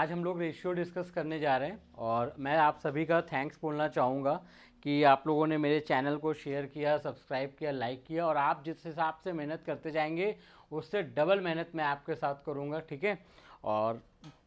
आज हम लोग रेशियो डिस्कस करने जा रहे हैं और मैं आप सभी का थैंक्स बोलना चाहूँगा कि आप लोगों ने मेरे चैनल को शेयर किया, सब्सक्राइब किया, लाइक किया और आप जिस हिसाब से मेहनत करते जाएंगे उससे डबल मेहनत मैं आपके साथ करूँगा, ठीक है। और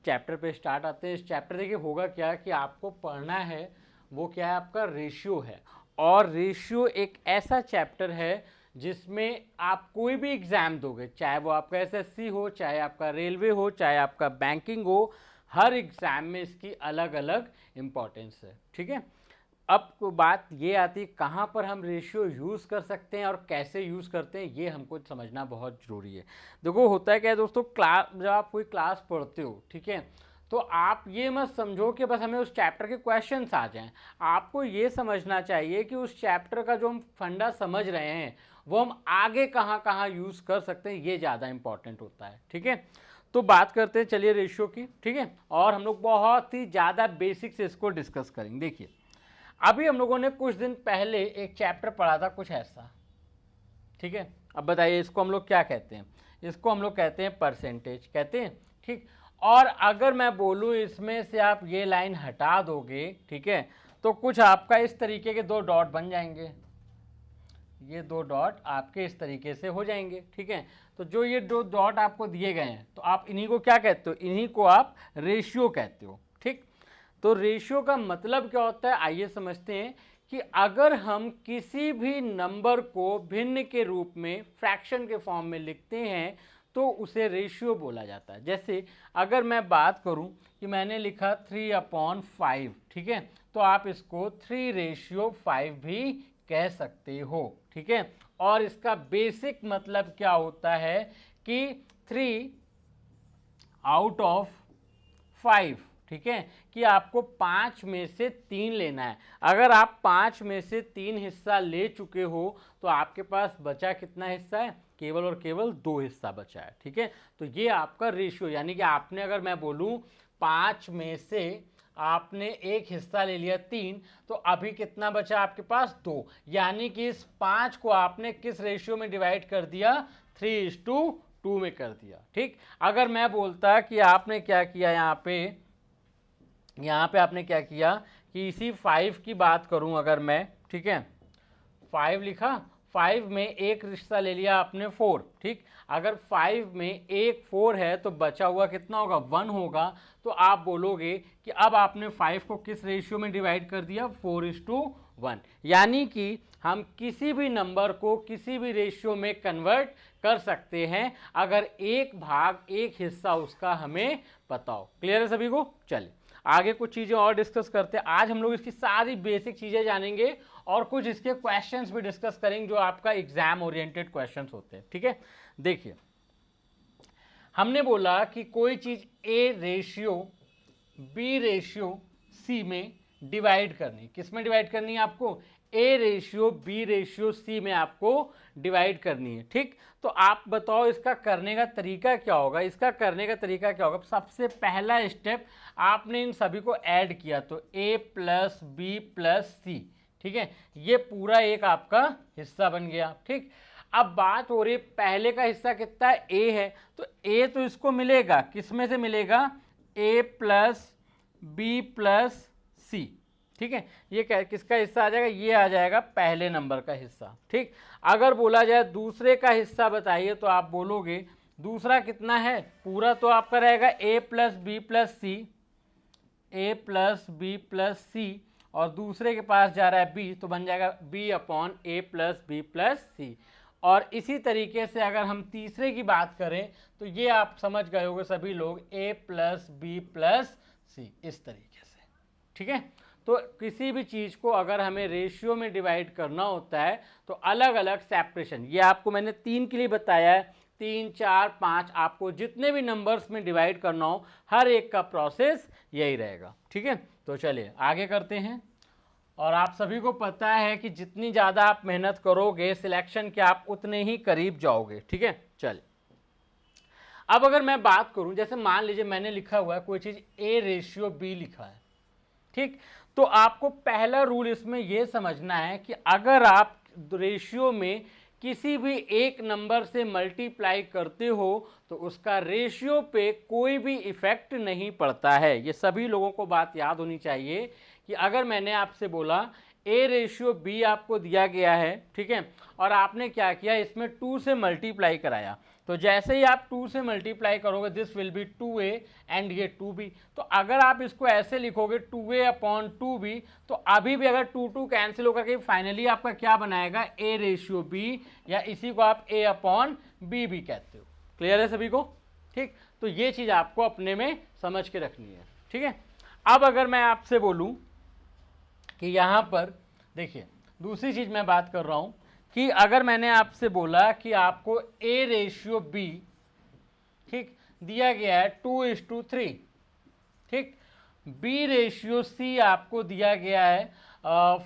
चैप्टर पे स्टार्ट आते हैं। इस चैप्टर देखिए होगा क्या कि आपको पढ़ना है वो क्या है, आपका रेशियो है। और रेशियो एक ऐसा चैप्टर है जिसमें आप कोई भी एग्ज़ाम दोगे, चाहे वो आपका एसएससी हो, चाहे आपका रेलवे हो, चाहे आपका बैंकिंग हो, हर एग्ज़ाम में इसकी अलग अलग इम्पोर्टेंस है, ठीक है। अब बात ये आती है कहाँ पर हम रेशियो यूज़ कर सकते हैं और कैसे यूज़ करते हैं, ये हमको समझना बहुत ज़रूरी है। देखो होता है क्या है दोस्तों, क्लास जब आप कोई क्लास पढ़ते हो, ठीक है, तो आप ये मत समझो कि बस हमें उस चैप्टर के क्वेश्चंस आ जाएं। आपको ये समझना चाहिए कि उस चैप्टर का जो हम फंडा समझ रहे हैं वो हम आगे कहाँ कहाँ यूज़ कर सकते हैं, ये ज़्यादा इंपॉर्टेंट होता है, ठीक है। तो बात करते हैं चलिए रेशियो की, ठीक है। और हम लोग बहुत ही ज़्यादा बेसिक से इसको डिस्कस करेंगे। देखिए अभी हम लोगों ने कुछ दिन पहले एक चैप्टर पढ़ा था कुछ ऐसा, ठीक है। अब बताइए इसको हम लोग क्या कहते हैं? इसको हम लोग कहते हैं परसेंटेज, कहते हैं, ठीक। और अगर मैं बोलूँ इसमें से आप ये लाइन हटा दोगे, ठीक है, तो कुछ आपका इस तरीके के दो डॉट बन जाएंगे। ये दो डॉट आपके इस तरीके से हो जाएंगे, ठीक है। तो जो ये दो डॉट आपको दिए गए हैं तो आप इन्हीं को क्या कहते हो? इन्हीं को आप रेशियो कहते हो, ठीक। तो रेशियो का मतलब क्या होता है, आइए समझते हैं कि अगर हम किसी भी नंबर को भिन्न के रूप में फ्रैक्शन के फॉर्म में लिखते हैं तो उसे रेशियो बोला जाता है। जैसे अगर मैं बात करूं कि मैंने लिखा 3/5, ठीक है, तो आप इसको 3/5 भी कह सकते हो, ठीक है। और इसका बेसिक मतलब क्या होता है कि 3/5, ठीक है, कि आपको 5 में से 3 लेना है। अगर आप 5 में से 3 हिस्सा ले चुके हो तो आपके पास बचा कितना हिस्सा है? केवल और केवल 2 हिस्सा बचा है, ठीक है। तो ये आपका रेशियो, यानी कि आपने, अगर मैं बोलूँ 5 में से आपने एक हिस्सा ले लिया 3, तो अभी कितना बचा आपके पास? 2। यानी कि इस 5 को आपने किस रेशियो में डिवाइड कर दिया? 3:2 में कर दिया, ठीक। अगर मैं बोलता कि आपने क्या किया, यहाँ पे आपने क्या किया कि इसी 5 की बात करूं अगर मैं, ठीक है, 5 लिखा, 5 में एक हिस्सा ले लिया आपने 4, ठीक। अगर 5 में एक 4 है तो बचा हुआ कितना होगा? 1 होगा। तो आप बोलोगे कि अब आपने 5 को किस रेशियो में डिवाइड कर दिया? 4:1। यानी कि हम किसी भी नंबर को किसी भी रेशियो में कन्वर्ट कर सकते हैं अगर एक भाग, एक हिस्सा उसका हमें पता हो। क्लियर है सभी को? चलिए आगे कुछ चीज़ें और डिस्कस करते हैं। आज हम लोग इसकी सारी बेसिक चीज़ें जानेंगे और कुछ इसके क्वेश्चंस भी डिस्कस करेंगे जो आपका एग्जाम ओरिएंटेड क्वेश्चंस होते हैं, ठीक है। देखिए हमने बोला कि कोई चीज़ A/B/C में डिवाइड करनी, किस में डिवाइड करनी है आपको? A/B/C में आपको डिवाइड करनी है, ठीक। तो आप बताओ इसका करने का तरीका क्या होगा? इसका करने का तरीका क्या होगा? सबसे पहला स्टेप, आपने इन सभी को ऐड किया तो A+B+C, ठीक है, ये पूरा एक आपका हिस्सा बन गया, ठीक। अब बात हो रही है पहले का हिस्सा कितना है? A है, तो A तो इसको मिलेगा, किस में से मिलेगा? A+B+C, ठीक है। ये किसका हिस्सा आ जाएगा? ये आ जाएगा पहले नंबर का हिस्सा, ठीक। अगर बोला जाए दूसरे का हिस्सा बताइए तो आप बोलोगे दूसरा कितना है? पूरा तो आपका रहेगा A+B+C और दूसरे के पास जा रहा है B, तो बन जाएगा B/A+B+C। और इसी तरीके से अगर हम तीसरे की बात करें तो ये आप समझ गए होंगे सभी लोग, A+B+C, इस तरीके से, ठीक है। तो किसी भी चीज़ को अगर हमें रेशियो में डिवाइड करना होता है तो अलग अलग सेपरेशन, ये आपको मैंने 3 के लिए बताया है, 3, 4, 5, आपको जितने भी नंबर्स में डिवाइड करना हो हर एक का प्रोसेस यही रहेगा, ठीक है। तो चलिए आगे करते हैं। और आप सभी को पता है कि जितनी ज़्यादा आप मेहनत करोगे सिलेक्शन के आप उतने ही करीब जाओगे, ठीक है। चलिए अब अगर मैं बात करूं, जैसे मान लीजिए मैंने लिखा हुआ है कोई चीज़ A/B लिखा है, ठीक। तो आपको पहला रूल इसमें यह समझना है कि अगर आप रेशियो में किसी भी एक नंबर से मल्टीप्लाई करते हो तो उसका रेशियो पे कोई भी इफेक्ट नहीं पड़ता है। ये सभी लोगों को बात याद होनी चाहिए कि अगर मैंने आपसे बोला ए रेशियो बी आपको दिया गया है, ठीक है, और आपने क्या किया, इसमें 2 से मल्टीप्लाई कराया, तो जैसे ही आप 2 से मल्टीप्लाई करोगे this will be 2a and ये 2b। तो अगर आप इसको ऐसे लिखोगे 2a अपॉन 2b, तो अभी भी अगर 2 कैंसिल होकर के फाइनली आपका क्या बनाएगा, a रेशियो b, या इसी को आप a अपॉन b भी कहते हो। क्लियर है सभी को? ठीक, तो ये चीज़ आपको अपने में समझ के रखनी है। ठीक है, अब अगर मैं आपसे बोलूँ कि यहाँ पर देखिए दूसरी चीज़ मैं बात कर रहा हूँ कि अगर मैंने आपसे बोला कि आपको a रेशियो b, ठीक, दिया गया है 2:3, ठीक, b रेशियो c आपको दिया गया है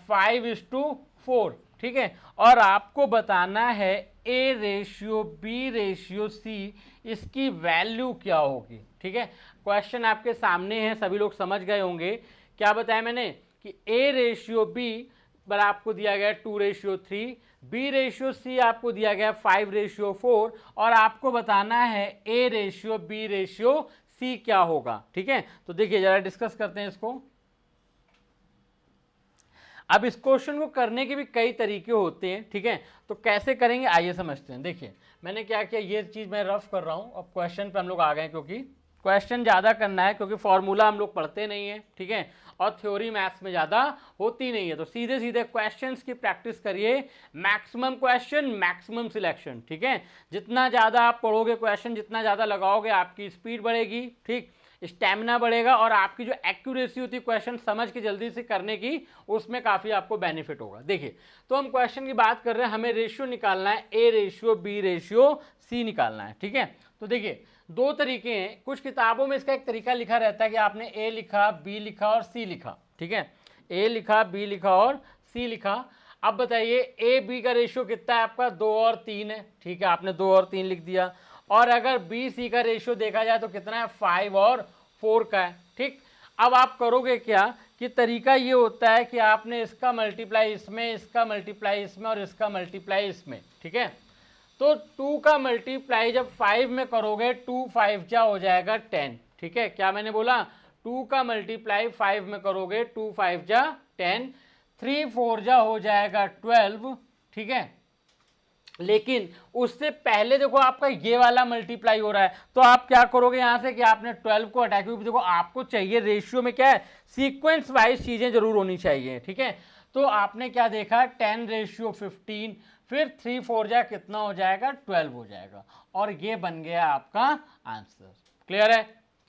5:4, ठीक है, और आपको बताना है a ratio b ratio c इसकी वैल्यू क्या होगी। ठीक है, क्वेश्चन आपके सामने है, सभी लोग समझ गए होंगे। क्या बताया मैंने कि a रेशियो b बराबर आपको दिया गया 2:3, b रेशियो c आपको दिया गया 5:4, और आपको बताना है a ratio b ratio c क्या होगा। ठीक है, तो देखिए जरा डिस्कस करते हैं इसको। अब इस क्वेश्चन को करने के भी कई तरीके होते हैं। ठीक है, तो कैसे करेंगे आइए समझते हैं। देखिए मैंने क्या किया, ये चीज़ मैं रफ कर रहा हूँ, अब क्वेश्चन पे हम लोग आ गए, क्योंकि क्वेश्चन ज़्यादा करना है, क्योंकि फॉर्मूला हम लोग पढ़ते नहीं है। ठीक है, और थ्योरी मैथ्स में ज़्यादा होती नहीं है, तो सीधे सीधे क्वेश्चंस की प्रैक्टिस करिए। Maximum question maximum selection. ठीक है, जितना ज़्यादा आप पढ़ोगे क्वेश्चन, जितना ज़्यादा लगाओगे, आपकी स्पीड बढ़ेगी, ठीक, स्टैमिना बढ़ेगा, और आपकी जो एक्यूरेसी होती है क्वेश्चन समझ के जल्दी से करने की, उसमें काफ़ी आपको बेनिफिट होगा। देखिए तो हम क्वेश्चन की बात कर रहे हैं, हमें रेशियो निकालना है, A ratio B ratio C निकालना है। ठीक है, तो देखिए दो तरीके हैं, कुछ किताबों में इसका एक तरीका लिखा रहता है कि आपने ए लिखा, बी लिखा और सी लिखा। ठीक है, ए लिखा, बी लिखा और सी लिखा। अब बताइए ए बी का रेशियो कितना है आपका, 2 और 3 है। ठीक है, आपने 2 और 3 लिख दिया, और अगर बी सी का रेशियो देखा जाए तो कितना है, 5 और 4 का है। ठीक, अब आप करोगे क्या कि तरीका ये होता है कि आपने इसका मल्टीप्लाई इसमें, इसका मल्टीप्लाई इसमें और इसका मल्टीप्लाई इसमें। ठीक है, तो 2 का मल्टीप्लाई जब 5 में करोगे, 2 5 जा हो जाएगा 10। ठीक है, क्या मैंने बोला, 2 का मल्टीप्लाई 5 में करोगे, 2 5 जा 10, 3 4 जा हो जाएगा 12। ठीक है, लेकिन उससे पहले देखो आपका ये वाला मल्टीप्लाई हो रहा है, तो आप क्या करोगे यहाँ से कि आपने 12 को हटा, क्योंकि देखो आपको चाहिए रेशियो में क्या है, सीक्वेंस वाइज चीज़ें जरूर होनी चाहिए। ठीक है, तो आपने क्या देखा, 10:15, फिर 3 4 जा कितना हो जाएगा, 12 हो जाएगा, और ये बन गया आपका आंसर। क्लियर है?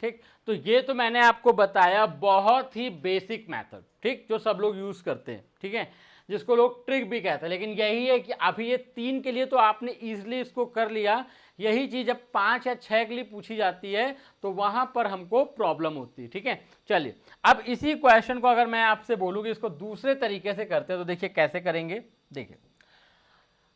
ठीक, तो ये तो मैंने आपको बताया बहुत ही बेसिक मेथड, ठीक, जो सब लोग यूज करते हैं। ठीक है, जिसको लोग ट्रिक भी कहते हैं, लेकिन यही है कि अभी ये 3 के लिए तो आपने इजीली इसको कर लिया, यही चीज़ जब 5 या 6 के लिए पूछी जाती है तो वहां पर हमको प्रॉब्लम होती है। ठीक है, चलिए अब इसी क्वेश्चन को अगर मैं आपसे बोलूँ कि इसको दूसरे तरीके से करते हैं, तो देखिए कैसे करेंगे। देखिए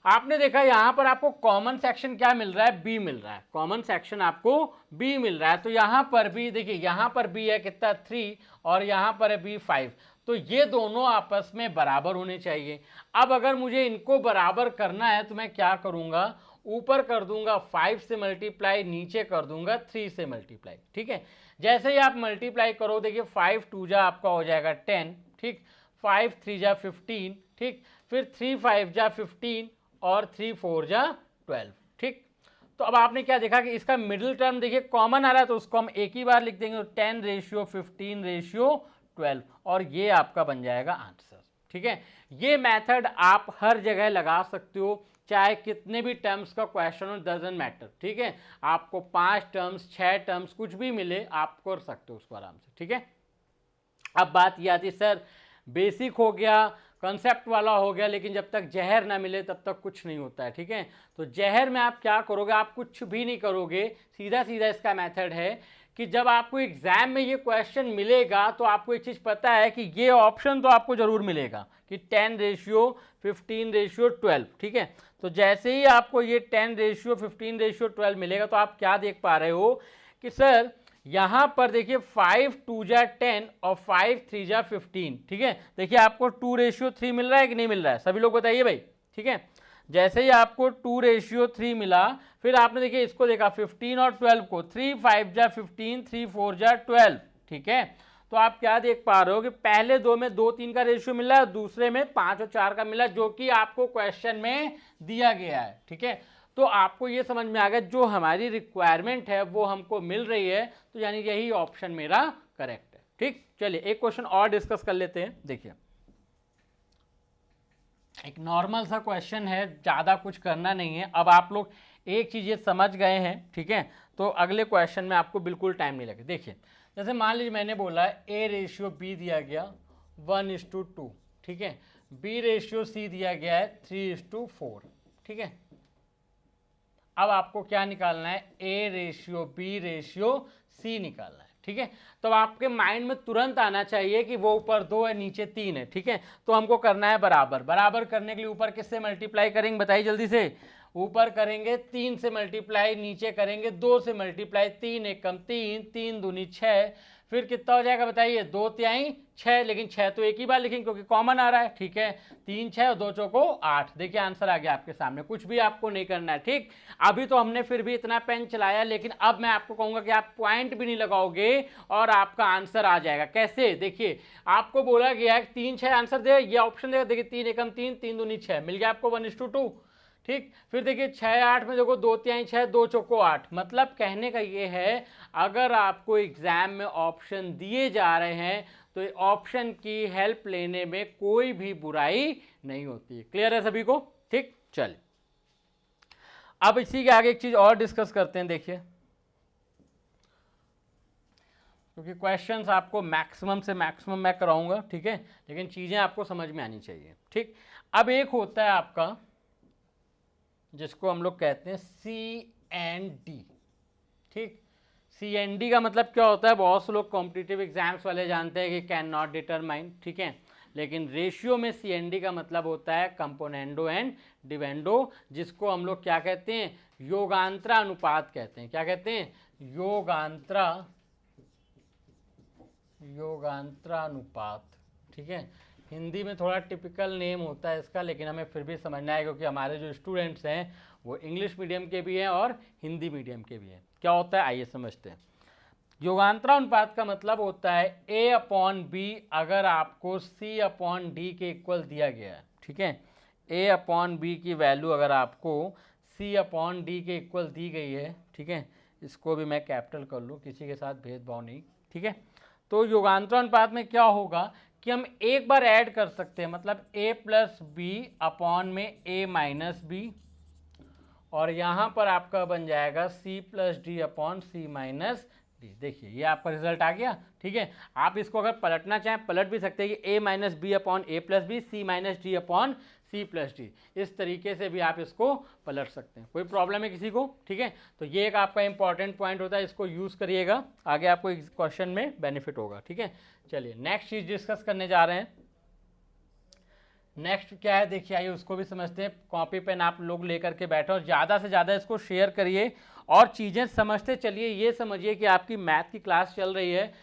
आपने देखा यहाँ पर आपको कॉमन सेक्शन क्या मिल रहा है, बी मिल रहा है, कॉमन सेक्शन आपको बी मिल रहा है, तो यहाँ पर भी देखिए, यहाँ पर बी है कितना, 3, और यहाँ पर है बी 5, तो ये दोनों आपस में बराबर होने चाहिए। अब अगर मुझे इनको बराबर करना है तो मैं क्या करूँगा, ऊपर कर दूंगा 5 से मल्टीप्लाई, नीचे कर दूंगा 3 से मल्टीप्लाई। ठीक है, जैसे ही आप मल्टीप्लाई करो, देखिए 5 2 जा आपका हो जाएगा 10, ठीक, 5 3 जा 15, ठीक, फिर 3 5 जा 15 और 3 4 जा 12। ठीक, तो अब आपने क्या देखा कि इसका मिडिल टर्म देखिए कॉमन आ रहा है, तो उसको हम एक ही बार लिख देंगे, 10:15:12, और ये आपका बन जाएगा आंसर। ठीक है, ये मेथड आप हर जगह लगा सकते हो, चाहे कितने भी टर्म्स का क्वेश्चन हो, डजंट मैटर। ठीक है, आपको 5 टर्म्स 6 टर्म्स कुछ भी मिले, आप कर सकते हो उसको आराम से। ठीक है, अब बात ये आती है सर बेसिक हो गया, कंसेप्ट वाला हो गया, लेकिन जब तक जहर ना मिले तब तक कुछ नहीं होता है। ठीक है, तो जहर में आप क्या करोगे, आप कुछ भी नहीं करोगे, सीधा सीधा इसका मेथड है कि जब आपको एग्जाम में ये क्वेश्चन मिलेगा तो आपको एक चीज़ पता है कि ये ऑप्शन तो आपको जरूर मिलेगा कि 10:15:12। ठीक है, तो जैसे ही आपको ये 10:15:12 मिलेगा, तो आप क्या देख पा रहे हो कि सर यहाँ पर देखिए 5 2 जा 10 और 5 3 जा 15। ठीक है, देखिए आपको 2:3 मिल रहा है कि नहीं मिल रहा है, सभी लोग बताइए भाई। ठीक है, जैसे ही आपको 2:3 मिला, फिर आपने देखिए इसको देखा 15 और 12 को, 3 5 जा 15, 3 4 जा 12, ठीक है। तो आप क्या देख पा रहे हो कि पहले दो में 2 3 का रेशियो मिला है, दूसरे में 5 और 4 का मिला, जो कि आपको क्वेश्चन में दिया गया है, ठीक है। तो आपको ये समझ में आ गया जो हमारी रिक्वायरमेंट है वो हमको मिल रही है, तो यानी यही ऑप्शन मेरा करेक्ट है, ठीक। चलिए एक क्वेश्चन और डिस्कस कर लेते हैं। देखिए एक नॉर्मल सा क्वेश्चन है, ज़्यादा कुछ करना नहीं है। अब आप लोग एक चीज़ ये समझ गए हैं, ठीक है, तो अगले क्वेश्चन में आपको बिल्कुल टाइम नहीं लगे। देखिए जैसे मान लीजिए मैंने बोला A/B दिया गया 1:2, ठीक है, B/C दिया गया है 3:4, ठीक है। अब आपको क्या निकालना है, A/B/C निकालना है, ठीक है। तो आपके माइंड में तुरंत आना चाहिए कि वो ऊपर 2 है नीचे 3 है, ठीक है। तो हमको करना है बराबर, बराबर करने के लिए ऊपर किससे मल्टीप्लाई करेंगे बताइए जल्दी से, ऊपर करेंगे 3 से मल्टीप्लाई, नीचे करेंगे 2 से मल्टीप्लाई, 3 एकम 3, 3 दूनी 6, फिर कितना हो जाएगा बताइए, 2 तिहाई 6, लेकिन 6 तो एक ही बार लिखेंगे क्योंकि कॉमन आ रहा है, ठीक है। 3 6 और 2 चौको 8, देखिए आंसर आ गया आपके सामने, कुछ भी आपको नहीं करना है, ठीक। अभी तो हमने फिर भी इतना पेन चलाया, लेकिन अब मैं आपको कहूंगा कि आप पॉइंट भी नहीं लगाओगे और आपका आंसर आ जाएगा। कैसे, देखिए आपको बोला गया है 3 6 आंसर दे, ये ऑप्शन देगा, देखिए 3 एकम 3, 3 दूनी 6, मिल गया आपको 1:2, ठीक। फिर देखिए 6 8 में देखो 2 तिहाई 6, 2 चौको 8, मतलब कहने का ये है अगर आपको एग्जाम में ऑप्शन दिए जा रहे हैं तो ऑप्शन की हेल्प लेने में कोई भी बुराई नहीं होती है। क्लियर है सभी को, ठीक। चलिए अब इसी के आगे एक चीज और डिस्कस करते हैं। देखिए क्योंकि क्वेश्चंस आपको मैक्सिमम से मैक्सिमम मैं कराऊंगा, ठीक है, लेकिन चीजें आपको समझ में आनी चाहिए, ठीक। अब एक होता है आपका जिसको हम लोग कहते हैं CND, ठीक। CND का मतलब क्या होता है, बहुत से लोग कॉम्पिटिटिव एग्जाम्स वाले जानते हैं कि कैन नॉट डिटरमाइन, ठीक है, लेकिन रेशियो में CND का मतलब होता है कंपोनेंडो एंड डिवेंडो, जिसको हम लोग क्या कहते हैं, योगांतरा अनुपात कहते हैं। क्या कहते हैं, योगांतरा अनुपात, ठीक है। हिंदी में थोड़ा टिपिकल नेम होता है इसका, लेकिन हमें फिर भी समझना है क्योंकि हमारे जो स्टूडेंट्स हैं वो इंग्लिश मीडियम के भी हैं और हिंदी मीडियम के भी हैं। क्या होता है आइए समझते हैं। योगांतरा अनुपात का मतलब होता है A/B अगर आपको C/D के इक्वल दिया गया है, ठीक है, A/B की वैल्यू अगर आपको C/D के इक्वल दी गई है, ठीक है, इसको भी मैं कैपिटल कर लूँ, किसी के साथ भेदभाव नहीं, ठीक है। तो योगांतरा अनुपात में क्या होगा कि हम एक बार ऐड कर सकते हैं, मतलब A+B/A-B, और यहाँ पर आपका बन जाएगा C+D/C-D। देखिए ये आपका रिजल्ट आ गया, ठीक है। आप इसको अगर पलटना चाहें पलट भी सकते हैं कि A-B/A+B, C-D/C+D, इस तरीके से भी आप इसको पलट सकते हैं। कोई प्रॉब्लम है किसी को, ठीक है। तो ये एक आपका इंपॉर्टेंट पॉइंट होता है, इसको यूज़ करिएगा, आगे आपको इस क्वेश्चन में बेनिफिट होगा, ठीक है। चलिए नेक्स्ट चीज़ डिस्कस करने जा रहे हैं। नेक्स्ट क्या है देखिए, आइए उसको भी समझते हैं। कॉपी पेन आप लोग लेकर के बैठो और ज़्यादा से ज़्यादा इसको शेयर करिए और चीज़ें समझते चलिए। ये समझिए कि आपकी मैथ की क्लास चल रही है,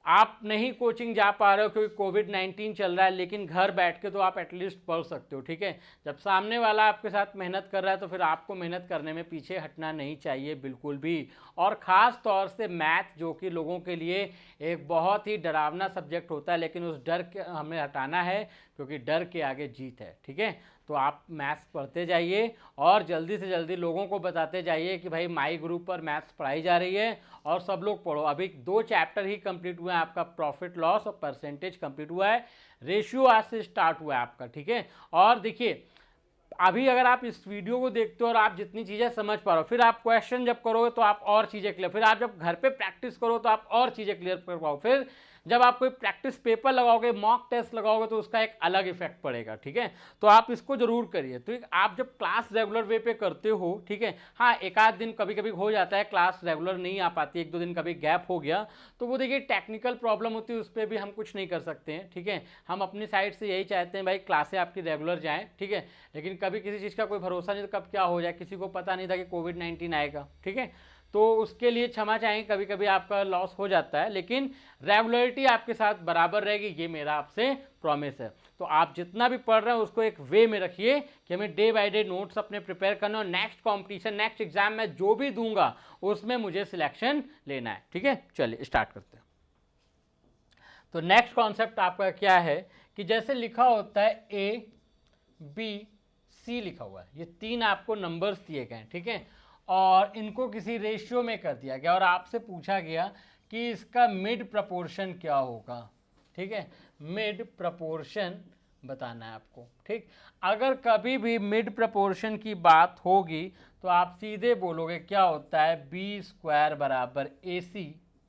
आप नहीं कोचिंग जा पा रहे हो क्योंकि कोविड-19 चल रहा है, लेकिन घर बैठ के तो आप एटलीस्ट पढ़ सकते हो, ठीक है। जब सामने वाला आपके साथ मेहनत कर रहा है तो फिर आपको मेहनत करने में पीछे हटना नहीं चाहिए बिल्कुल भी। और ख़ास तौर से मैथ जो कि लोगों के लिए एक बहुत ही डरावना सब्जेक्ट होता है, लेकिन उस डर के हमें हटाना है क्योंकि डर के आगे जीत है, ठीक है। तो आप मैथ्स पढ़ते जाइए और जल्दी से जल्दी लोगों को बताते जाइए कि भाई माई ग्रुप पर मैथ्स पढ़ाई जा रही है और सब लोग पढ़ो। अभी 2 चैप्टर ही कंप्लीट हुए हैं आपका, प्रॉफिट लॉस और परसेंटेज कंप्लीट हुआ है, रेशियो आज से स्टार्ट हुआ है आपका, ठीक है। और देखिए अभी अगर आप इस वीडियो को देखते हो और आप जितनी चीज़ें समझ पा रहे हो, फिर आप क्वेश्चन जब करोगे तो आप और चीज़ें क्लियर, फिर आप जब घर पे प्रैक्टिस करो तो आप और चीज़ें क्लियर कर पाओ, फिर जब आप कोई प्रैक्टिस पेपर लगाओगे, मॉक टेस्ट लगाओगे तो उसका एक अलग इफेक्ट पड़ेगा, ठीक है। तो आप इसको जरूर करिए। तो आप जब क्लास रेगुलर वे पे करते हो, ठीक है, हाँ एक आध दिन कभी कभी हो जाता है क्लास रेगुलर नहीं आ पाती, 1-2 दिन कभी गैप हो गया तो वो देखिए टेक्निकल प्रॉब्लम होती है, उस पर भी हम कुछ नहीं कर सकते हैं, ठीक है। हम अपनी साइड से यही चाहते हैं भाई क्लासें आपकी रेगुलर जाएँ, ठीक है, लेकिन कभी किसी चीज़ का कोई भरोसा नहीं, तो कब क्या हो जाए किसी को पता नहीं था कि कोविड-19 आएगा, ठीक है। तो उसके लिए क्षमा चाहेंगे, कभी कभी आपका लॉस हो जाता है, लेकिन रेगुलरिटी आपके साथ बराबर रहेगी, ये मेरा आपसे प्रॉमिस है। तो आप जितना भी पढ़ रहे हैं उसको एक वे में रखिए कि हमें डे बाय डे नोट्स अपने प्रिपेयर करना, और नेक्स्ट कॉम्पिटिशन नेक्स्ट एग्जाम में जो भी दूंगा उसमें मुझे सिलेक्शन लेना है। ठीक है, चलिए स्टार्ट करते हैं। तो नेक्स्ट कॉन्सेप्ट आपका क्या है कि जैसे लिखा होता है ए बी सी लिखा हुआ है, ये 3 आपको नंबर्स दिए गए हैं, ठीक है, और इनको किसी रेशियो में कर दिया गया और आपसे पूछा गया कि इसका मिड प्रपोर्शन क्या होगा। ठीक है, मिड प्रपोर्शन बताना है आपको। ठीक, अगर कभी भी मिड प्रपोर्शन की बात होगी तो आप सीधे बोलोगे क्या होता है, बी स्क्वायर बराबर ए सी।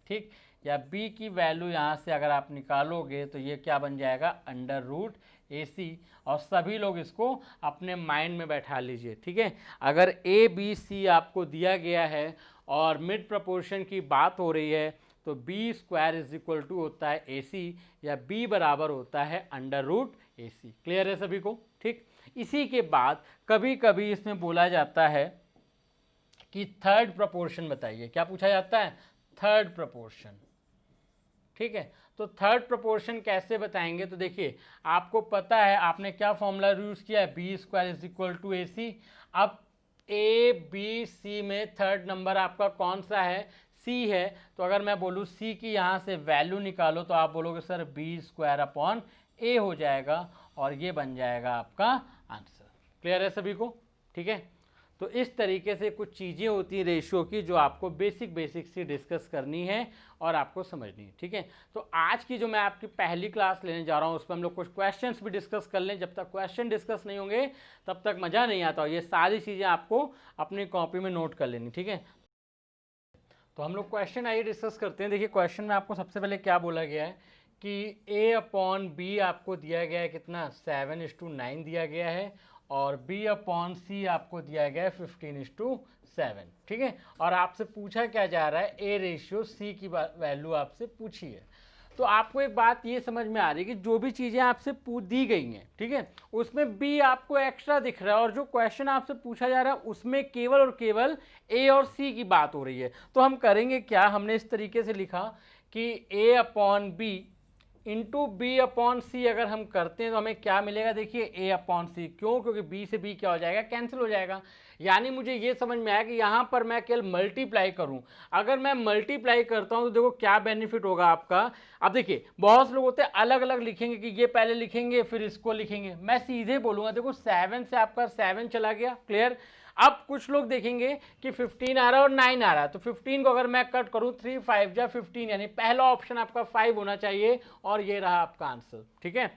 ठीक, या b की वैल्यू यहाँ से अगर आप निकालोगे तो ये क्या बन जाएगा, अंडर रूट ए सी। और सभी लोग इसको अपने माइंड में बैठा लीजिए। ठीक है, अगर ए बी सी आपको दिया गया है और मिड प्रपोर्शन की बात हो रही है तो B square is equal to होता है ए सी, या b बराबर होता है under root A C. Clear है सभी को? ठीक, इसी के बाद कभी कभी इसमें बोला जाता है कि थर्ड प्रपोर्शन बताइए। क्या पूछा जाता है? Third proportion. ठीक है, तो थर्ड प्रोपोर्शन कैसे बताएंगे? तो देखिए, आपको पता है आपने क्या फॉर्मूला यूज़ किया है, B square is equal to A C. अब ए बी सी में थर्ड नंबर आपका कौन सा है, सी है। तो अगर मैं बोलूँ सी की यहाँ से वैल्यू निकालो तो आप बोलोगे सर बी स्क्वायर अपॉन ए हो जाएगा, और ये बन जाएगा आपका आंसर। क्लियर है सभी को? ठीक है, तो इस तरीके से कुछ चीज़ें होती हैं रेशियो की जो आपको बेसिक सी डिस्कस करनी है और आपको समझनी है। ठीक है, तो आज की जो मैं आपकी पहली क्लास लेने जा रहा हूँ उसमें हम लोग कुछ क्वेश्चंस भी डिस्कस कर लें। जब तक क्वेश्चन डिस्कस नहीं होंगे तब तक मज़ा नहीं आता, और ये सारी चीज़ें आपको अपनी कॉपी में नोट कर लेनी। ठीक है, तो हम लोग क्वेश्चन आइए डिस्कस करते हैं। देखिए, क्वेश्चन में आपको सबसे पहले क्या बोला गया है कि a अपॉन बी आपको दिया गया है कितना, 7:9 दिया गया है, और b अपॉन सी आपको दिया गया है 15:7। ठीक है, और आपसे पूछा क्या जा रहा है, a रेशियो c की वैल्यू आपसे पूछी है। तो आपको एक बात ये समझ में आ रही है कि जो भी चीज़ें आपसे दी गई हैं, ठीक है, उसमें b आपको एक्स्ट्रा दिख रहा है, और जो क्वेश्चन आपसे पूछा जा रहा है उसमें केवल और केवल a और c की बात हो रही है। तो हम करेंगे क्या, हमने इस तरीके से लिखा कि a upon B into B upon C अगर हम करते हैं तो हमें क्या मिलेगा, देखिए ए अपॉन सी। क्यों? क्योंकि बी से बी क्या हो जाएगा, कैंसिल हो जाएगा। यानी मुझे ये समझ में आया कि यहाँ पर मैं केवल मल्टीप्लाई करूँ। अगर मैं मल्टीप्लाई करता हूँ तो देखो क्या बेनिफिट होगा आपका। अब देखिए, बहुत से लोग होते हैं अलग अलग लिखेंगे कि ये पहले लिखेंगे फिर इसको लिखेंगे। मैं सीधे बोलूँगा, देखो 7 से आपका 7 चला गया। क्लियर? अब कुछ लोग देखेंगे कि 15 आ रहा है और 9 आ रहा है, तो 15 को अगर मैं कट करूं 3 5 जा 15, यानी पहला ऑप्शन आपका 5 होना चाहिए, और ये रहा आपका आंसर। ठीक है,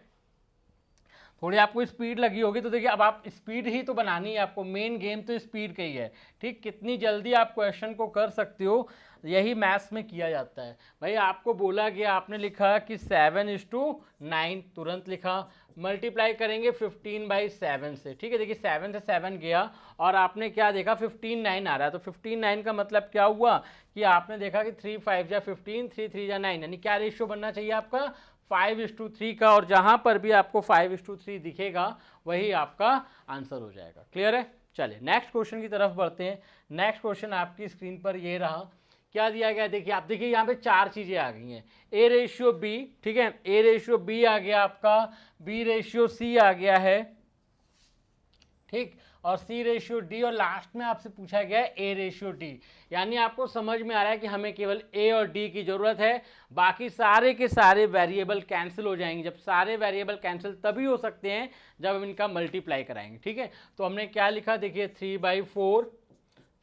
थोड़ी आपको स्पीड लगी होगी, तो देखिए अब आप स्पीड ही तो बनानी है आपको, मेन गेम तो स्पीड का ही है। ठीक, कितनी जल्दी आप क्वेश्चन को कर सकते हो, यही मैथ्स में किया जाता है। भाई आपको बोला गया, आपने लिखा कि 7:9, तुरंत लिखा, मल्टीप्लाई करेंगे 15/7 से। ठीक है, देखिए 7 से 7 गया और आपने क्या देखा, 15/9 आ रहा है। तो 15/9 का मतलब क्या हुआ कि आपने देखा कि 3 5 जा 15, 3 3 जा 9, यानी क्या रेशियो बनना चाहिए आपका, 5:3 का। और जहां पर भी आपको 5:3 दिखेगा वही आपका आंसर हो जाएगा। क्लियर है? चलिए नेक्स्ट क्वेश्चन की तरफ बढ़ते हैं। नेक्स्ट क्वेश्चन आपकी स्क्रीन पर ये रहा, क्या दिया गया, देखिए आप देखिए यहाँ पे 4 चीज़ें आ गई हैं, a रेशियो b। ठीक है, a रेशियो b आ गया आपका, b रेशियो c आ गया है, ठीक, और c रेशियो d, और लास्ट में आपसे पूछा गया है a रेशियो d। यानी आपको समझ में आ रहा है कि हमें केवल a और d की ज़रूरत है, बाकी सारे के सारे वेरिएबल कैंसिल हो जाएंगे। जब सारे वेरिएबल कैंसिल तभी हो सकते हैं जब हम इनका मल्टीप्लाई कराएंगे। ठीक है, तो हमने क्या लिखा, देखिए 3/4,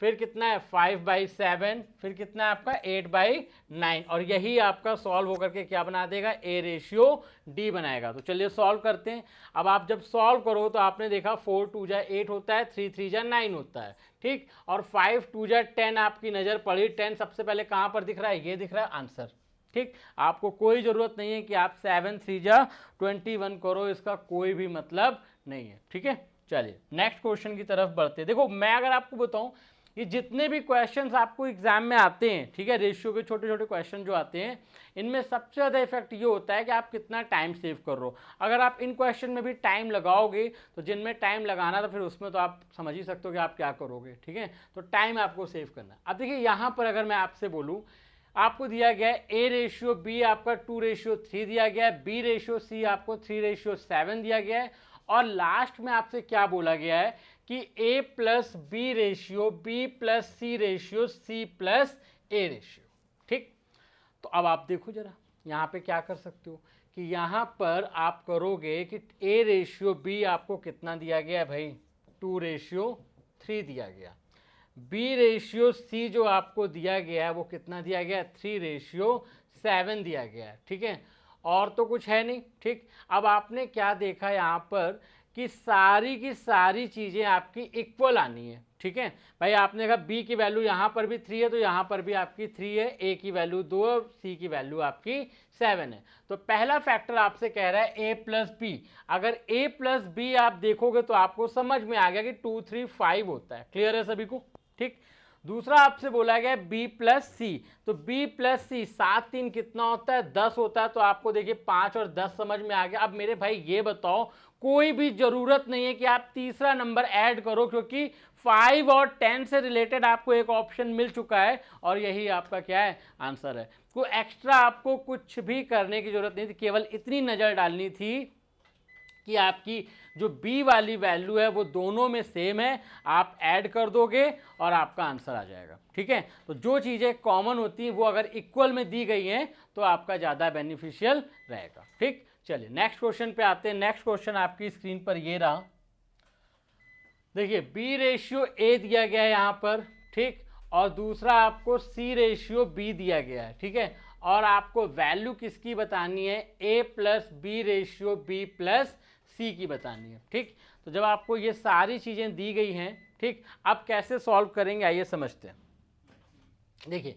फिर कितना है 5/7, फिर कितना है आपका 8/9, और यही आपका सॉल्व होकर के क्या बना देगा, a रेशियो d बनाएगा। तो चलिए सॉल्व करते हैं। अब आप जब सॉल्व करो तो आपने देखा 4 2 जा 8 होता है, 3 3 जा 9 होता है। ठीक, और 5 2 जा 10 आपकी नज़र पड़ी, 10 सबसे पहले कहाँ पर दिख रहा है, ये दिख रहा है आंसर। ठीक, आपको कोई ज़रूरत नहीं है कि आप 7 3 जा 21 करो, इसका कोई भी मतलब नहीं है। ठीक है, चलिए नेक्स्ट क्वेश्चन की तरफ बढ़ते हैं। देखो मैं अगर आपको बताऊँ, ये जितने भी क्वेश्चंस आपको एग्जाम में आते हैं, ठीक है, रेशियो के छोटे छोटे क्वेश्चन जो आते हैं, इनमें सबसे ज़्यादा इफेक्ट ये होता है कि आप कितना टाइम सेव कर रहे हो। अगर आप इन क्वेश्चन में भी टाइम लगाओगे तो जिनमें टाइम लगाना था फिर उसमें तो आप समझ ही सकते हो कि आप क्या करोगे, ठीक है। तो टाइम आपको सेव करना है। अब देखिए यहाँ पर अगर मैं आपसे बोलूँ, आपको दिया गया है A/B आपका 2/3 दिया गया है, B/C आपको 3/7 दिया गया है, और लास्ट में आपसे क्या बोला गया है कि A+B ratio, B+C ratio, C+A ratio, ठीक। तो अब आप देखो जरा यहाँ पे क्या कर सकते हो कि यहाँ पर आप करोगे कि A/B आपको कितना दिया गया है भाई, 2/3 दिया गया। B/C जो आपको दिया गया है वो कितना दिया गया है, 3/7 दिया गया है, ठीक है। और तो कुछ है नहीं, ठीक। अब आपने क्या देखा यहाँ पर कि सारी की सारी चीज़ें आपकी इक्वल आनी है, ठीक है भाई। आपने कहा B की वैल्यू यहाँ पर भी 3 है तो यहाँ पर भी आपकी 3 है, A की वैल्यू 2 है, C की वैल्यू आपकी 7 है। तो पहला फैक्टर आपसे कह रहा है A+B। अगर A+B आप देखोगे तो आपको समझ में आ गया कि 2 3 5 होता है। क्लियर है सभी को, ठीक। दूसरा आपसे बोला गया B+C, तो B+C 7 3 कितना होता है, 10 होता है। तो आपको देखिए 5 और 10 समझ में आ गया। अब मेरे भाई ये बताओ, कोई भी जरूरत नहीं है कि आप तीसरा नंबर ऐड करो, क्योंकि 5 और 10 से रिलेटेड आपको एक ऑप्शन मिल चुका है और यही आपका क्या है, आंसर है। कोई एक्स्ट्रा आपको कुछ भी करने की जरूरत नहीं थी, केवल इतनी नजर डालनी थी कि आपकी जो B वाली वैल्यू है वो दोनों में सेम है, आप ऐड कर दोगे और आपका आंसर आ जाएगा, ठीक है। तो जो चीज़ें कॉमन होती हैं वो अगर इक्वल में दी गई हैं तो आपका ज़्यादा बेनिफिशियल रहेगा, ठीक। चलिए नेक्स्ट क्वेश्चन पे आते हैं। नेक्स्ट क्वेश्चन आपकी स्क्रीन पर ये रहा, देखिए B/A दिया गया है यहाँ पर, ठीक, और दूसरा आपको C/B दिया गया है, ठीक है। और आपको वैल्यू किसकी बतानी है, A+B/B+C की बतानी है, ठीक। तो जब आपको ये सारी चीज़ें दी गई हैं, ठीक, अब कैसे सॉल्व करेंगे आइए समझते हैं। देखिए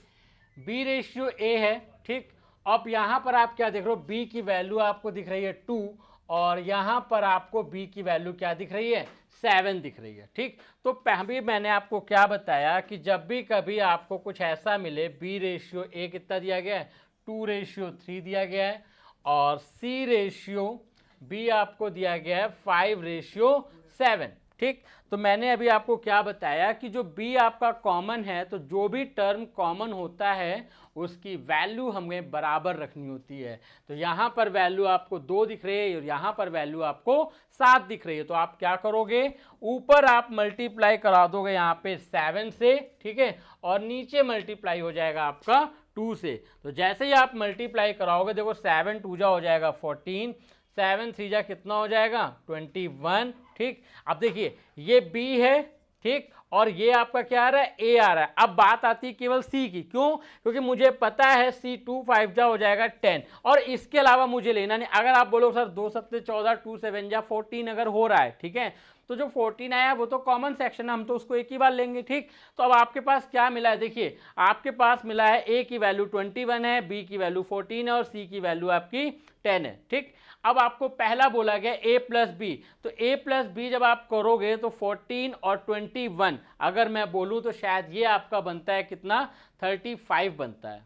B/A है, ठीक। अब यहाँ पर आप क्या देख रहे हो, B की वैल्यू आपको दिख रही है 2 और यहाँ पर आपको B की वैल्यू क्या दिख रही है, 7 दिख रही है, ठीक। तो अभी मैंने आपको क्या बताया कि जब भी कभी आपको कुछ ऐसा मिले, B/A कितना दिया गया है, 2/3 दिया गया है, और C/B आपको दिया गया है 5/7, ठीक। तो मैंने अभी आपको क्या बताया कि जो B आपका कॉमन है, तो जो भी टर्म कॉमन होता है उसकी वैल्यू हमें बराबर रखनी होती है। तो यहाँ पर वैल्यू आपको 2 दिख रही है और यहाँ पर वैल्यू आपको 7 दिख रही है। तो आप क्या करोगे, ऊपर आप मल्टीप्लाई करा दोगे यहाँ पे 7 से, ठीक है, और नीचे मल्टीप्लाई हो जाएगा आपका 2 से। तो जैसे ही आप मल्टीप्लाई कराओगे, देखो 7 2 जा हो जाएगा 14, 7 3 जा कितना हो जाएगा 21, ठीक। अब देखिए ये B है, ठीक, और ये आपका क्या आ रहा है, A आ रहा है। अब बात आती है केवल C की, क्यों, क्योंकि मुझे पता है C 2 5 जा हो जाएगा 10, और इसके अलावा मुझे लेना नहीं। अगर आप बोलो सर 2 7 14, 2 7 जा 14 अगर हो रहा है, ठीक है, तो जो 14 आया वो तो कॉमन सेक्शन है, हम तो उसको एक ही बार लेंगे, ठीक। तो अब आपके पास क्या मिला है, देखिए आपके पास मिला है A की वैल्यू 21 है, B की वैल्यू 14 है और C की वैल्यू आपकी 10 है, ठीक। अब आपको पहला बोला गया A+B, तो A+B जब आप करोगे तो 14 और 21 अगर मैं बोलूं तो शायद ये आपका बनता है कितना, 35 बनता है,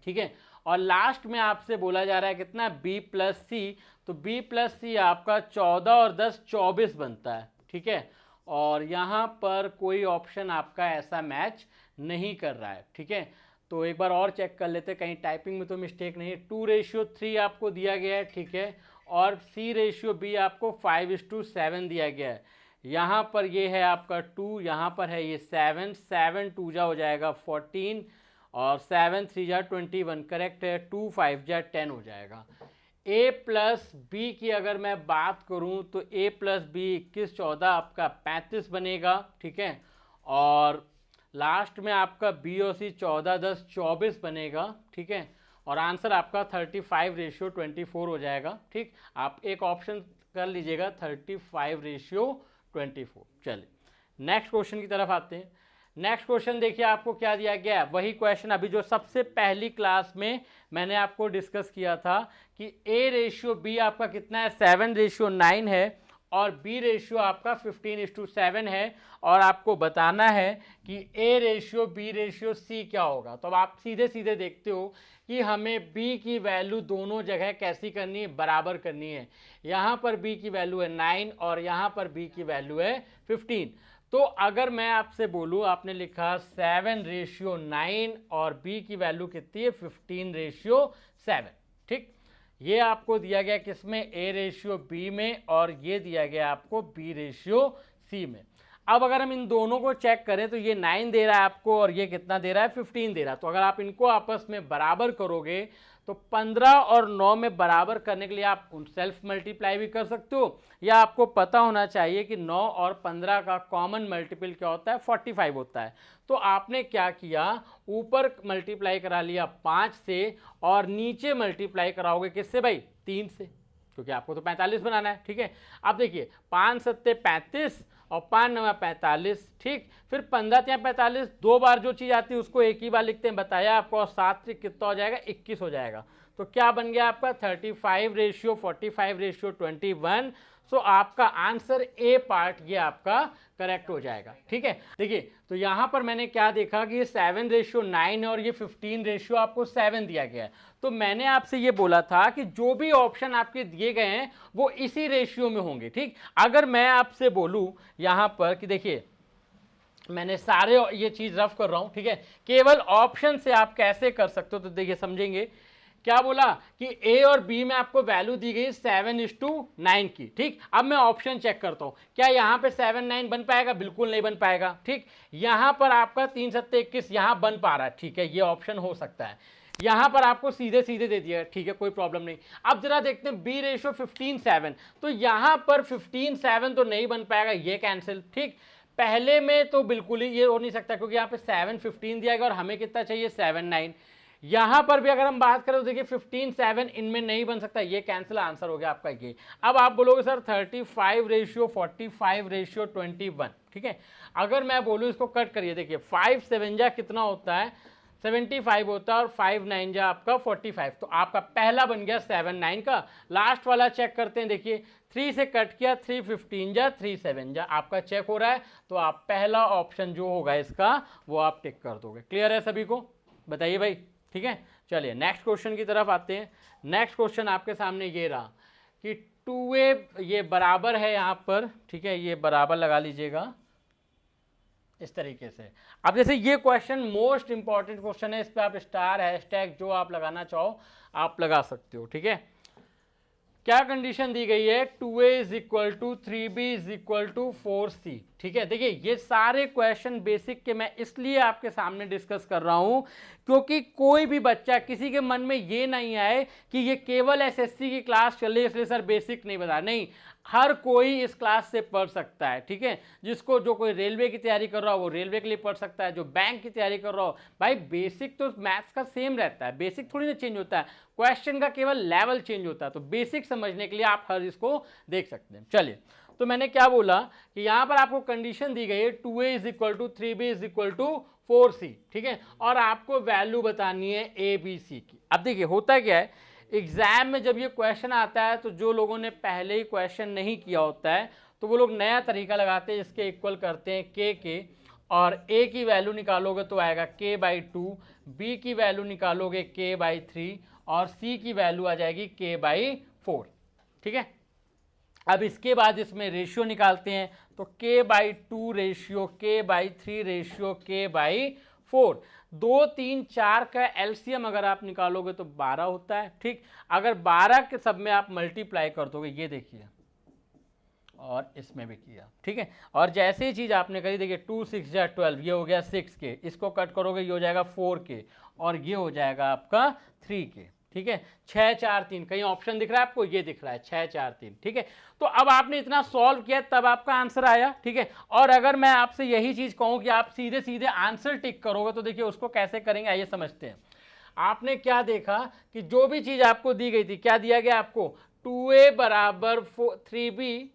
ठीक है। और लास्ट में आपसे बोला जा रहा है कितना, B+C, तो B+C आपका 14 और 10 24 बनता है, ठीक है। और यहाँ पर कोई ऑप्शन आपका ऐसा मैच नहीं कर रहा है, ठीक है। तो एक बार और चेक कर लेते, कहीं टाइपिंग में तो मिस्टेक नहीं है। 2/3 आपको दिया गया है, ठीक है, और C/B आपको 5:7 दिया गया है। यहाँ पर ये है आपका 2, यहाँ पर है ये 7 7 2 जा हो जाएगा 14 और 7 3 जा 21, करेक्ट है, 2 5 जा 10 हो जाएगा। A+B की अगर मैं बात करूँ तो A+B 21 14 आपका 35 बनेगा, ठीक है, और लास्ट में आपका B और C 14 10 24 बनेगा, ठीक है, और आंसर आपका 35/24 हो जाएगा, ठीक। आप एक ऑप्शन कर लीजिएगा 35/24। चलिए नेक्स्ट क्वेश्चन की तरफ आते हैं। नेक्स्ट क्वेश्चन देखिए आपको क्या दिया गया है, वही क्वेश्चन अभी जो सबसे पहली क्लास में मैंने आपको डिस्कस किया था कि A/B आपका कितना है, 7/9 है, और बी रेशियो आपका 15:7 है, और आपको बताना है कि A ratio B ratio C क्या होगा। तो अब आप सीधे सीधे देखते हो कि हमें b की वैल्यू दोनों जगह कैसी करनी है, बराबर करनी है। यहाँ पर b की वैल्यू है 9 और यहाँ पर b की वैल्यू है 15। तो अगर मैं आपसे बोलूँ, आपने लिखा 7:9 और b की वैल्यू कितनी है 15:7, ठीक। ये आपको दिया गया किसमें, a रेशियो b में, और ये दिया गया आपको b रेशियो c में। अब अगर हम इन दोनों को चेक करें तो ये 9 दे रहा है आपको और ये कितना दे रहा है 15 दे रहा है। तो अगर आप इनको आपस में बराबर करोगे तो 15 और 9 में बराबर करने के लिए आप उन सेल्फ मल्टीप्लाई भी कर सकते हो, या आपको पता होना चाहिए कि 9 और 15 का कॉमन मल्टीपल क्या होता है, 45 होता है। तो आपने क्या किया, ऊपर मल्टीप्लाई करा लिया 5 से और नीचे मल्टीप्लाई कराओगे किससे भाई, 3 से, क्योंकि आपको तो 45 बनाना है, ठीक है। अब देखिए 5 सत्ते 35 और 5 9 45, ठीक। फिर 15 या 45, दो बार जो चीज़ आती है उसको एक ही बार लिखते हैं, बताया आपको, और 7 से कितना हो जाएगा, 21 हो जाएगा। तो क्या बन गया आपका 35:45:21। सो आपका आंसर ए पार्ट ये आपका करेक्ट हो जाएगा, ठीक है। देखिए तो यहाँ पर मैंने क्या देखा कि ये 7:9 है और ये 15 रेशियो आपको 7 दिया गया है। तो मैंने आपसे ये बोला था कि जो भी ऑप्शन आपके दिए गए हैं वो इसी रेशियो में होंगे, ठीक। अगर मैं आपसे बोलूँ यहाँ पर कि देखिए मैंने सारे ये चीज़ रफ कर रहा हूँ, ठीक है, केवल ऑप्शन से आप कैसे कर सकते हो, तो देखिए समझेंगे। क्या बोला कि ए और बी में आपको वैल्यू दी गई 7:9 की, ठीक। अब मैं ऑप्शन चेक करता हूँ, क्या यहाँ पे 7 9 बन पाएगा, बिल्कुल नहीं बन पाएगा, ठीक। यहाँ पर आपका 3 7 21 यहाँ बन पा रहा है, ठीक है, ये ऑप्शन हो सकता है। यहाँ पर आपको सीधे सीधे दे दिया, ठीक है, कोई प्रॉब्लम नहीं। अब जरा देखते हैं बी रेशियो 15:7, तो यहाँ पर 15:7 तो नहीं बन पाएगा, ये कैंसिल, ठीक। पहले में तो बिल्कुल ही ये हो नहीं सकता क्योंकि यहाँ पे 7 15 दिया गया और हमें कितना चाहिए 7 9। यहाँ पर भी अगर हम बात करें तो देखिए 15:7 इनमें नहीं बन सकता, ये कैंसिल, आंसर हो गया आपका ये। अब आप बोलोगे सर 35:45:21, ठीक है। अगर मैं बोलूँ इसको कट करिए, देखिए 5 7 जा कितना होता है 75 होता है और 5 9 जा आपका 45। तो आपका पहला बन गया 7 9 का। लास्ट वाला चेक करते हैं, देखिए 3 से कट किया 3 15 जा 3 7 जा आपका चेक हो रहा है। तो आप पहला ऑप्शन जो होगा इसका वो आप टिक कर दोगे। क्लियर है सभी को, बताइए भाई, ठीक है। चलिए नेक्स्ट क्वेश्चन की तरफ आते हैं। नेक्स्ट क्वेश्चन आपके सामने ये रहा कि 2a ये बराबर है यहाँ पर, ठीक है, ये बराबर लगा लीजिएगा इस तरीके से। अब जैसे ये क्वेश्चन मोस्ट इंपॉर्टेंट क्वेश्चन है, इस पर आप स्टार हैशटैग जो आप लगाना चाहो आप लगा सकते हो, ठीक है। क्या कंडीशन दी गई है, 2a = 3b = 4c, ठीक है। देखिए ये सारे क्वेश्चन बेसिक के मैं इसलिए आपके सामने डिस्कस कर रहा हूं क्योंकि कोई भी बच्चा, किसी के मन में ये नहीं आए कि ये केवल एसएससी की क्लास चल रही है इसलिए सर बेसिक नहीं बता, नहीं, हर कोई इस क्लास से पढ़ सकता है, ठीक है। जिसको जो कोई रेलवे की तैयारी कर रहा हो वो रेलवे के लिए पढ़ सकता है, जो बैंक की तैयारी कर रहा हो, भाई बेसिक तो मैथ्स का सेम रहता है, बेसिक थोड़ी ना चेंज होता है, क्वेश्चन का केवल लेवल चेंज होता है। तो बेसिक समझने के लिए आप हर इसको देख सकते हैं। चलिए तो मैंने क्या बोला कि यहाँ पर आपको कंडीशन दी गई है 2a = 3b = 4c, ठीक है, और आपको वैल्यू बतानी है a b c की। अब देखिए होता क्या है, एग्जाम में जब ये क्वेश्चन आता है तो जो लोगों ने पहले ही क्वेश्चन नहीं किया होता है तो वो लोग नया तरीका लगाते हैं, इसके इक्वल करते हैं के, और a की वैल्यू निकालोगे तो आएगा k/2, b की वैल्यू निकालोगे k/3 और c की वैल्यू आ जाएगी k/4, ठीक है। अब इसके बाद इसमें रेशियो निकालते हैं तो k/2 ratio k/3 ratio k/4, 2 3 4 का एलसीएम अगर आप निकालोगे तो 12 होता है, ठीक। अगर 12 के सब में आप मल्टीप्लाई कर दोगे, ये देखिए, और इसमें भी किया, ठीक है। और जैसे ही चीज़ आपने करी, देखिए 2 6 जा 12, ये हो गया 6 के, इसको कट करोगे ये हो जाएगा 4 के, और ये हो जाएगा आपका 3 के, ठीक है। 6 4 3, कहीं ऑप्शन दिख रहा है आपको, ये दिख रहा है 6 4 3, ठीक है। तो अब आपने इतना सॉल्व किया तब आपका आंसर आया, ठीक है। और अगर मैं आपसे यही चीज़ कहूँ कि आप सीधे सीधे आंसर टिक करोगे तो देखिए उसको कैसे करेंगे, आइए समझते हैं। आपने क्या देखा कि जो भी चीज़ आपको दी गई थी, क्या दिया गया आपको, 2a = 3b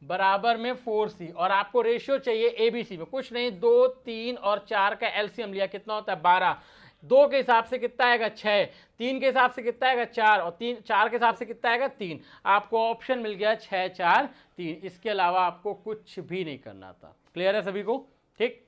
बराबर में 4c, और आपको रेशियो चाहिए abc में, कुछ नहीं, 2 3 और 4 का एलसीएम लिया, कितना होता है 12, 2 के हिसाब से कितना आएगा 6, 3 के हिसाब से कितना आएगा 4 और 4 के हिसाब से कितना आएगा 3। आपको ऑप्शन मिल गया 6 4 3। इसके अलावा आपको कुछ भी नहीं करना था। क्लियर है सभी को? ठीक।